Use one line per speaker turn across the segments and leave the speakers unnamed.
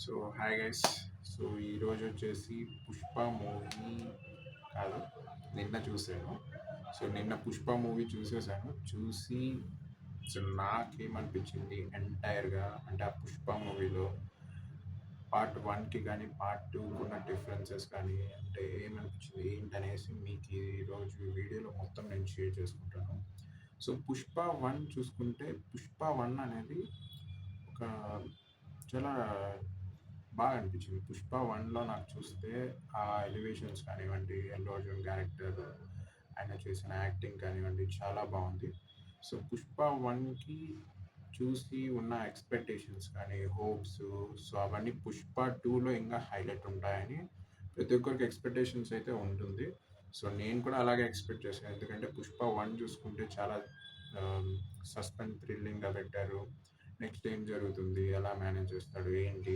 So hi guys. So ఈరోజు వచ్చేసి Pushpa movie కాదు, నిన్న చూశాను. సో నిన్న పుష్ప మూవీ చూసేసాను. చూసి సో నాకేమనిపించింది ఎంటైర్గా అంటే ఆ పుష్ప మూవీలో పార్ట్ వన్కి కానీ పార్ట్ టూకి ఉన్న డిఫరెన్సెస్ కానీ అంటే ఏమనిపించింది ఏంటనేసి మీకు ఈరోజు వీడియోలో మొత్తం నేను షేర్ చేసుకుంటాను. సో పుష్ప వన్ చూసుకుంటే పుష్ప వన్ అనేది ఒక చాలా బాగా అనిపించింది. 'పుష్ప 1'లో నాకు చూస్తే ఆ ఎలివేషన్స్ కానివ్వండి, అల్లు అర్జున్ క్యారెక్టర్, ఆయన చేసిన యాక్టింగ్ కానివ్వండి చాలా బాగుంది. సో 'పుష్ప 1'కి చూసి ఉన్న ఎక్స్‌పెక్టేషన్స్ కానీ, హోప్స్, సో అవన్నీ 'పుష్ప 2'లో ఇంకా హైలైట్ ఉంటాయని ప్రతి ఒక్కరికి ఎక్స్‌పెక్టేషన్స్ అయితే ఉంటుంది. సో నేను కూడా అలాగే ఎక్స్‌పెక్ట్ చేశాను. ఎందుకంటే 'పుష్ప 1' చూసుకుంటే చాలా సస్పెన్స్ థ్రిల్లింగ్‌గా పెట్టారు. నెక్స్ట్ ఏం జరుగుతుంది? ఎలా మేనేజ్ చేస్తాడు? ఏంటి?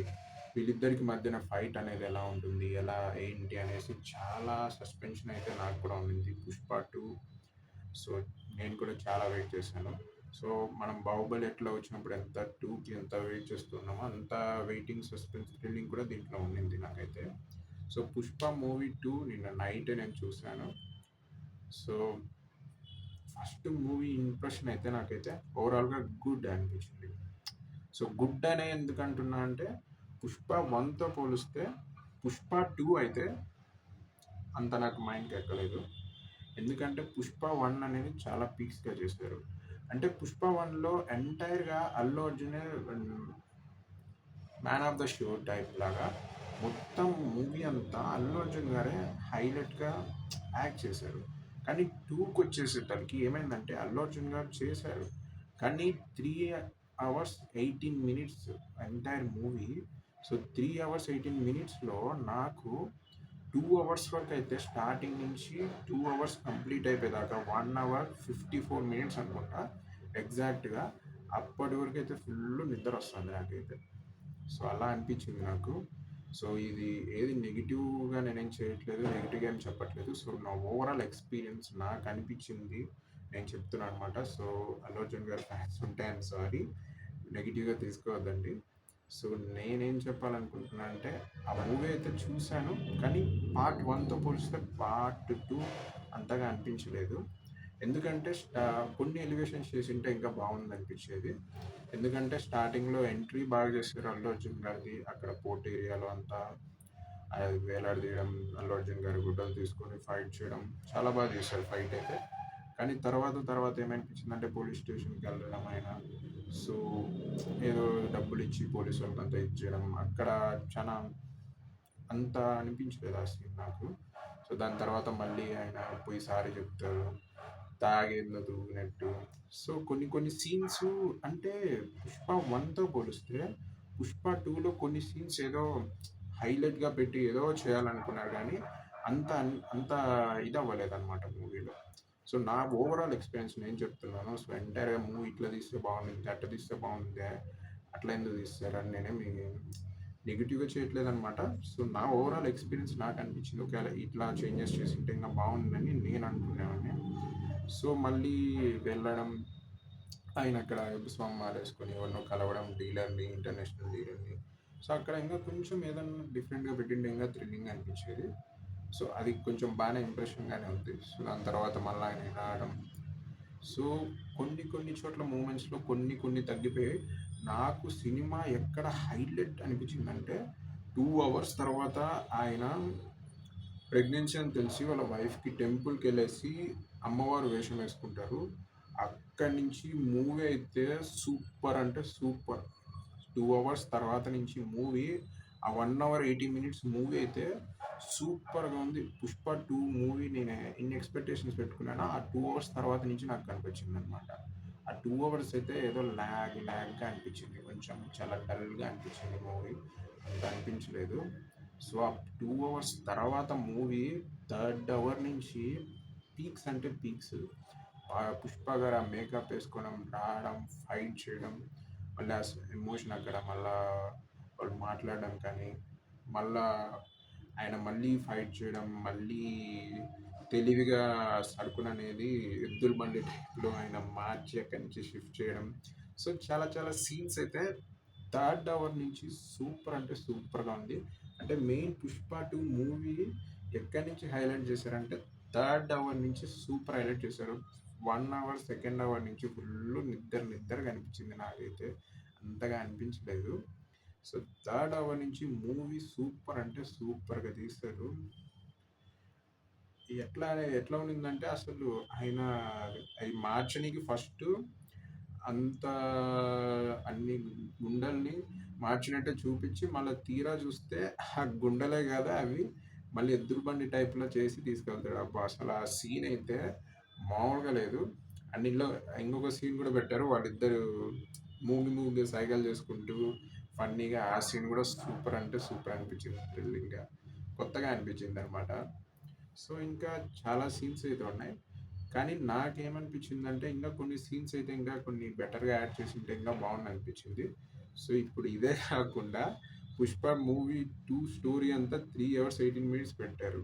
వీళ్ళిద్దరికి మధ్యన ఫైట్ అనేది ఎలా ఉంటుంది? ఎలా ఏంటి అనేసి చాలా సస్పెన్షన్ అయితే నాకు కూడా ఉండింది 'పుష్ప 2'. సో నేను కూడా చాలా వెయిట్ చేశాను. సో మనం 'బాహుబలి' ఎట్లా వచ్చినప్పుడు ఎంత 2కి ఎంత వెయిట్ చేస్తున్నామో అంత వెయిటింగ్, సస్పెన్స్, థ్రిల్లింగ్ కూడా దీంట్లో ఉండింది నాకైతే. సో 'పుష్ప మూవీ 2' నిన్న నైటే నేను చూశాను. సో ఫస్ట్ మూవీ ఇంప్రెషన్ అయితే నాకైతే ఓవరాల్‌గా గుడ్ అనిపించింది. సో గుడ్ అనే ఎందుకు అంటున్నా అంటే 'పుష్ప 1'తో పోలిస్తే 'పుష్ప 2' అయితే అంత నాకు మైండ్‌కి ఎక్కలేదు. ఎందుకంటే 'పుష్ప 1' అనేది చాలా పీక్స్‌గా చేశారు. అంటే 'పుష్ప 1'లో ఎంటైర్‌గా అల్లు అర్జునే man of the show type లాగా మొత్తం మూవీ అంతా అల్లు అర్జున్ గారే హైలైట్‌గా యాక్ట్ చేశారు. కానీ 2కి వచ్చేసేసరికి ఏమైందంటే అల్లు అర్జున్ గారు చేశారు. కానీ 3 hours 18 minutes entire movie. So 3 hours 18 మినిట్స్‌లో నాకు 2 అవర్స్ వరకు అయితే స్టార్టింగ్ నుంచి 2 అవర్స్ కంప్లీట్ అయిపోయేదాకా 1 అవర్ 54 మినిట్స్ అనుకుంటా ఎగ్జాక్ట్‌గా. అప్పటి వరకు అయితే ఫుల్ నిద్ర వస్తుంది నాకైతే. సో అలా అనిపించింది నాకు. సో ఇది ఏది నెగిటివ్‌గా నేనేం చేయట్లేదు. నెగిటివ్‌గా ఏం చెప్పట్లేదు. సో నా ఓవరాల్ ఎక్స్‌పీరియన్స్ నాకు అనిపించింది నేను చెప్తున్నాను అనమాట. సో అల్లు అర్జున్ గారి ఫ్యాన్స్ ఉంటే ఐయామ్ సారీ. నెగిటివ్‌గా తీసుకోవద్దండి. సో నేనేం చెప్పాలనుకుంటున్నా అంటే ఆ మూవీ అయితే చూశాను. కానీ పార్ట్ 1తో పోలిస్తే పార్ట్ 2 అంతగా అనిపించలేదు. ఎందుకంటే కొన్ని ఎలివేషన్స్ చేసింటే ఇంకా బాగుందనిపించేది. ఎందుకంటే స్టార్టింగ్‌లో ఎంట్రీ బాగా చేశారు అల్లు అర్జున్ గారిది. అక్కడ పోర్ట్ ఏరియాలో అంతా అది వేలాడదీయడం, అల్లు అర్జున్ గారు గుడ్డలు తీసుకొని ఫైట్ చేయడం చాలా బాగా చేశారు ఫైట్ అయితే. కానీ తర్వాత ఏమనిపించిందంటే పోలీస్ స్టేషన్‌కి వెళ్ళడం ఆయన. సో ఏదో డబ్బులిచ్చి పోలీసు వాళ్ళకంతా ఇచ్చేయడం. అక్కడ చాలా అంత అనిపించలేదు ఆ సీన్ నాకు. సో దాని తర్వాత మళ్ళీ ఆయన పోయి సారీ చెప్తారు. తాగేందో తూగినట్టు. సో కొన్ని సీన్స్ అంటే 'పుష్ప 1'తో పోలిస్తే 'పుష్ప 2'లో కొన్ని సీన్స్ ఏదో హైలైట్‌గా పెట్టి ఏదో చేయాలనుకున్నారు కానీ అంత ఇదవ్వలేదనమాట మూవీలో. సో నా ఓవరాల్ ఎక్స్‌పీరియన్స్ నేను చెప్తున్నాను. సో ఎంటైర్‌గా మూవీ ఇట్లా తీస్తే బాగుండిద్ది, అట్లా తీస్తే బాగుండిద్దే, అట్లా ఎందుకు తీశారని నేనేమి నెగెటివ్‌గా చేయట్లేదనమాట. సో నా ఓవరాల్ ఎక్స్‌పీరియన్స్ నాకు అనిపించింది. ఒకవేళ ఇట్లా చేంజెస్ చేసుంటే ఇంకా బాగుండని నేను అనుకునేవాడిని. సో మళ్ళీ వెళ్ళడం, ఆయన అక్కడ స్వామి మాలేసుకొని ఎవరినో కలవడం డీలర్‌ని, ఇంటర్నేషనల్ డీలర్‌ని. సో అక్కడ ఇంకా కొంచెం ఏదన్నా డిఫరెంట్‌గా పెట్టింటే ఇంకా థ్రిల్లింగ్ అనిపించేది. సో అది కొంచెం బాగానే ఇంప్రెషన్‌గానే ఉంది. సో దాని తర్వాత మళ్ళీ ఆయన రావడం. సో కొన్ని చోట్ల మూమెంట్స్‌లో కొన్ని తగ్గిపోయాయి. నాకు సినిమా ఎక్కడ హైలైట్ అనిపించిందంటే 2 అవర్స్ తర్వాత ఆయన ప్రెగ్నెన్సీ అని తెలిసి వాళ్ళ వైఫ్‌కి టెంపుల్‌కెళ్ళేసి అమ్మవారు వేషం వేసుకుంటారు. అక్కడి నుంచి మూవీ అయితే సూపర్ అంటే సూపర్. 2 అవర్స్ తర్వాత నుంచి మూవీ ఆ 1 అవర్ 80 మినిట్స్ మూవీ అయితే సూపర్‌గా ఉంది. 'పుష్ప 2' మూవీ నేను ఎన్ని ఎక్స్‌పెక్టేషన్స్ పెట్టుకున్నానో ఆ 2 అవర్స్ తర్వాత నుంచి నాకు కనిపించిందనమాట. ఆ 2 అవర్స్ అయితే ఏదో లాగ్‌గా అనిపించింది. కొంచెం చాలా డల్‌గా అనిపించింది మూవీ. అంత అనిపించలేదు. సో ఆ 2 అవర్స్ తర్వాత మూవీ థర్డ్ అవర్ నుంచి పీక్స్ అంటే పీక్స్. 'పుష్ప' గారు ఆ మేకప్ వేసుకోవడం, రావడం, ఫైట్ చేయడం, మళ్ళీ ఆ ఎమోషన్ అక్కడ మళ్ళా వాళ్ళు మాట్లాడడం కానీ, మళ్ళా ఆయన మళ్ళీ ఫైట్ చేయడం, మళ్ళీ తెలివిగా సరుకుననేది ఎద్దుల బండి టైప్‌లో ఆయన మార్చి అక్కడి నుంచి షిఫ్ట్ చేయడం. సో చాలా సీన్స్ అయితే థర్డ్ అవర్ నుంచి సూపర్ అంటే సూపర్గా ఉంది. అంటే మెయిన్ 'పుష్ప 2' మూవీ ఎక్కడి నుంచి హైలైట్ చేశారంటే థర్డ్ అవర్ నుంచి సూపర్ హైలైట్ చేశారు. 1 అవర్ సెకండ్ అవర్ నుంచి ఫుల్ నిద్రగా అనిపించింది నాకైతే. అంతగా అనిపించలేదు. సో థర్డ్ అవర్ నుంచి మూవీ సూపర్ అంటే సూపర్గా తీశారు. ఎట్లా ఎట్లా ఉండిందంటే అసలు ఆయన అవి మార్చనీకి ఫస్ట్ అంత అన్ని గుండెల్ని మార్చినట్టే చూపించి మళ్ళీ తీరా చూస్తే ఆ గుండెలే కదా అవి మళ్ళీ ఎద్దురు బండి టైప్లో చేసి తీసుకెళ్తాడు. అబ్బా అసలు ఆ సీన్ అయితే మామూలుగా లేదు. అండ్ ఇంకొక సీన్ కూడా పెట్టారు, వాళ్ళిద్దరు మూగి సైకిల్ చేసుకుంటూ ఫన్నీగా. ఆ సీన్ కూడా సూపర్ అంటే సూపర్ అనిపించింది, థ్రిల్లింగ్గా కొత్తగా అనిపించింది అనమాట. సో ఇంకా చాలా సీన్స్ అయితే ఉన్నాయి. కానీ నాకేమనిపించిందంటే ఇంకా కొన్ని సీన్స్ అయితే ఇంకా కొన్ని బెటర్గా యాడ్ చేసి ఉంటే ఇంకా బాగుంది అనిపించింది. సో ఇప్పుడు ఇదే కాకుండా 'పుష్ప' మూవీ 2 స్టోరీ అంతా 3 hours 18 minutes పెట్టారు.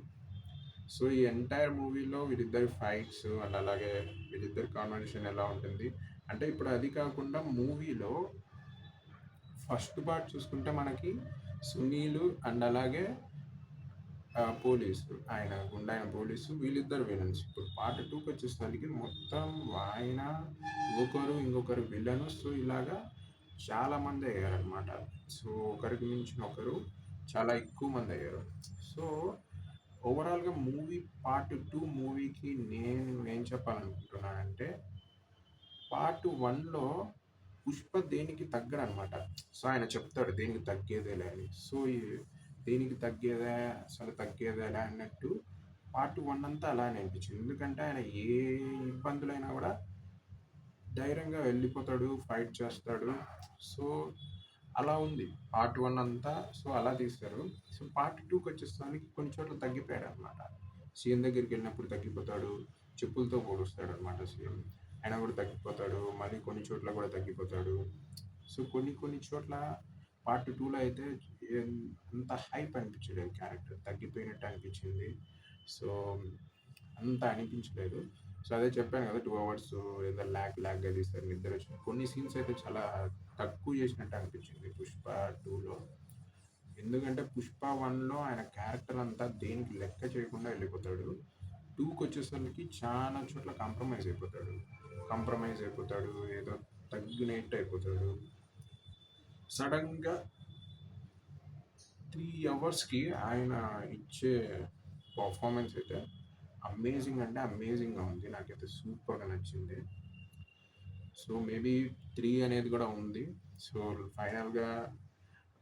సో ఈ ఎంటైర్ మూవీలో వీళ్ళిద్దరి ఫైట్స్ అండ్ అలాగే వీళ్ళిద్దరి కాన్వర్సేషన్ ఎలా ఉంటుంది అంటే ఇప్పుడు అది కాకుండా మూవీలో ఫస్ట్ పార్ట్ చూసుకుంటే మనకి సునీల్ అండ్ అలాగే పోలీసు ఆయన గుండాయిన పోలీసు వీళ్ళిద్దరు విలన్స్. ఇప్పుడు పార్ట్ 2కి వచ్చేసరికి మొత్తం ఆయన ఇంకొకరు విలన్. సో ఇలాగా చాలా మంది అయ్యారనమాట. సో ఒకరికి మించిన ఒకరు చాలా ఎక్కువ మంది అయ్యారు. సో ఓవరాల్గా మూవీ పార్ట్ 2 మూవీకి నేను ఏం చెప్పాలనుకుంటున్నానంటే పార్ట్ 1లో పుష్ప దేనికి తగ్గడనమాట. సో ఆయన చెప్తాడు దేనికి తగ్గేదేలే అని. సో దేనికి తగ్గేదేలే అన్నట్టు పార్ట్ 1 అంతా అలానే అనిపించింది. ఎందుకంటే ఆయన ఏ ఇబ్బందులైనా కూడా ధైర్యంగా వెళ్ళిపోతాడు, ఫైట్ చేస్తాడు. సో అలా ఉంది పార్ట్ 1 అంతా. సో అలా తీస్తారు. సో పార్ట్ 2కి వచ్చేసరికి కొన్ని చోట్ల తగ్గిపోయాడు అనమాట. సీఎం దగ్గరికి వెళ్ళినప్పుడు తగ్గిపోతాడు, చెప్పులతో పొడుస్తాడు అనమాట సీఎం. ఆయన కూడా తగ్గిపోతాడు, మళ్ళీ కొన్ని చోట్ల కూడా తగ్గిపోతాడు. సో కొన్ని చోట్ల పార్ట్ 2లో అయితే అంత హైప్ అనిపించలేదు, క్యారెక్టర్ తగ్గిపోయినట్టు అనిపించింది. సో అంత అనిపించలేదు. సో అదే చెప్పాను కదా 2 hours ఏదో ల్యాగ్గా తీస్తారు, నిద్ర వచ్చింది. కొన్ని సీన్స్ అయితే చాలా తక్కువ చేసినట్టు అనిపించింది 'పుష్ప 2లో. ఎందుకంటే 'పుష్ప 1లో ఆయన క్యారెక్టర్ అంతా దేనికి లెక్క చేయకుండా వెళ్ళిపోతాడు. 2కి వచ్చేసరికి చాలా చోట్ల కాంప్రమైజ్ అయిపోతాడు, ఏదో తగ్గినట్టు అయిపోతాడు. సడన్గా 3 hours ఆయన ఇచ్చే పర్ఫార్మెన్స్ అయితే అమేజింగ్ అంటే అమేజింగ్గా ఉంది. నాకైతే సూపర్గా నచ్చింది. సో మేబీ 3 అనేది కూడా ఉంది. సో ఫైనల్గా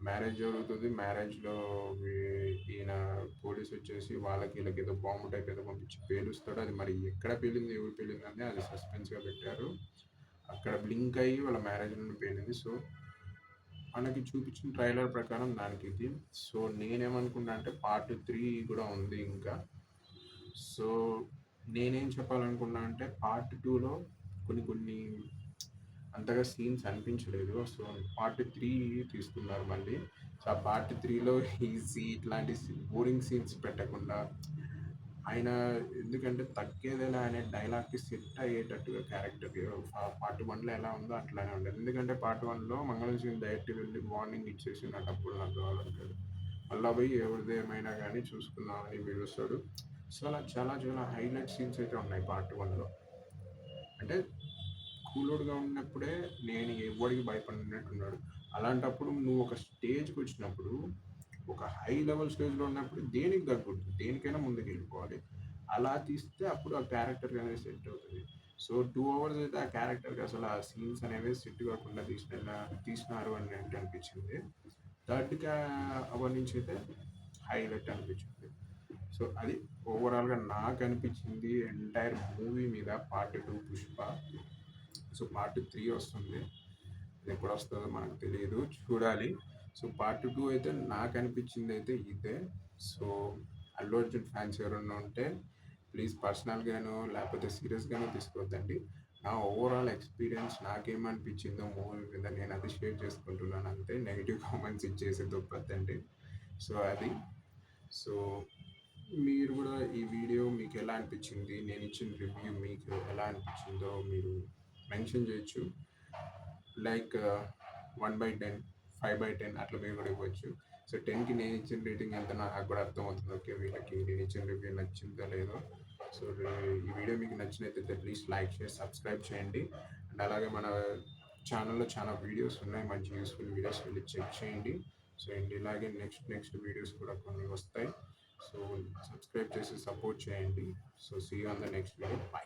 మ్యారేజ్ జరుగుతుంది. మ్యారేజ్లో ఈయన పోలీస్ వచ్చేసి వీళ్ళకి ఏదో బాంబు టైప్ ఏదో పంపించి పేలుస్తాడు. అది మరి ఎక్కడ పేలింది, ఎవరు పేలింది అని అది సస్పెన్స్గా పెట్టారు. అక్కడ బ్లింక్ అయ్యి వాళ్ళ మ్యారేజ్ నుండి పేలింది. సో మనకి చూపించిన ట్రైలర్ ప్రకారం దానికి ఇది. సో నేనేమనుకున్నా అంటే పార్ట్ 3 కూడా ఉంది ఇంకా. సో నేనేం చెప్పాలనుకున్నా అంటే పార్ట్ 2లో కొన్ని అంతగా సీన్స్ అనిపించలేదు. సో పార్ట్ 3 తీసుకున్నారు మళ్ళీ. సో ఆ పార్ట్ 3లో ఇట్లాంటి బోరింగ్ సీన్స్ పెట్టకుండా ఆయన, ఎందుకంటే తగ్గేదేలా అనే డైలాగ్కి సెట్ అయ్యేటట్టుగా క్యారెక్టర్ పార్ట్ 1లో ఎలా ఉందో అట్లానే ఉండదు. ఎందుకంటే పార్ట్ 1లో మంగళం సీన్ డైరెక్ట్ వెళ్ళి వార్నింగ్ ఇచ్చేసి నా డబ్బులు నాకు కావాలంటాడు. మళ్ళా పోయి ఎవరిది ఏమైనా కానీ చూసుకుందామని పిలుస్తాడు. సో అలా చాలా హైలైట్ సీన్స్ అయితే ఉన్నాయి పార్ట్ 1లో. అంటే కూలోడుగా ఉన్నప్పుడే నేను ఎవరికి భయపడినట్టున్నాడు. అలాంటప్పుడు నువ్వు ఒక స్టేజ్కి వచ్చినప్పుడు, ఒక హై లెవెల్ స్టేజ్లో ఉన్నప్పుడు దేనికి తగ్గకూడదు, దేనికైనా ముందుకు వెళ్ళిపోవాలి. అలా తీస్తే అప్పుడు ఆ క్యారెక్టర్ అనేది సెట్ అవుతుంది. సో 2 hours అయితే ఆ క్యారెక్టర్కి అసలు ఆ సీన్స్ అనేవి సెట్ కాకుండా తీసినారు అని అనిపించింది. థర్డ్ అవర్ నుంచి అయితే హైలైట్ అనిపించింది. సో అది ఓవరాల్గా నాకు అనిపించింది ఎంటైర్ మూవీ మీద పార్ట్ 2 పుష్ప. సో పార్ట్ 3 వస్తుంది, అది ఎప్పుడు వస్తుందో మనకు తెలియదు, చూడాలి. సో పార్ట్ 2 అయితే నాకు అనిపించింది అయితే ఇదే. సో అల్లు అర్జున్ ఫ్యాన్స్ ఎవరన్నా ఉంటే ప్లీజ్ పర్సనల్గాను లేకపోతే సీరియస్గానే తీసుకోవద్దండి. నా ఓవరాల్ ఎక్స్పీరియన్స్ నాకేమనిపించిందో మూవీ మీద నేను అది షేర్ చేసుకుంటున్నాను అంతే. నెగిటివ్ కామెంట్స్ ఇచ్చేసి దొబ్బద్దండి. సో అది. సో మీరు కూడా ఈ వీడియో మీకు ఎలా అనిపించింది, నేను ఇచ్చిన రివ్యూ మీకు ఎలా అనిపించిందో మీరు మెన్షన్ చేయొచ్చు. లైక్ 1/10 5/10 అట్లా మీరు కూడా ఇవ్వచ్చు. సో 10కి నేను ఇచ్చిన రేటింగ్ ఎంత నాకు కూడా అర్థమవుతుంది. ఓకే, వీళ్ళకి నేను ఇచ్చిన రివ్యూ నచ్చిందో లేదో. సో ఈ వీడియో మీకు నచ్చినట్లయితే ప్లీజ్ లైక్ చేసి సబ్స్క్రైబ్ చేయండి. అండ్ అలాగే మన ఛానల్లో చాలా వీడియోస్ ఉన్నాయి, మంచి యూస్ఫుల్ వీడియోస్ వెళ్ళి చెక్ చేయండి. సో అండ్ ఇలాగే నెక్స్ట్ వీడియోస్ కూడా కొన్ని వస్తాయి. సో సబ్స్క్రైబ్ చేసి సపోర్ట్ చేయండి. So see you on the next video. By.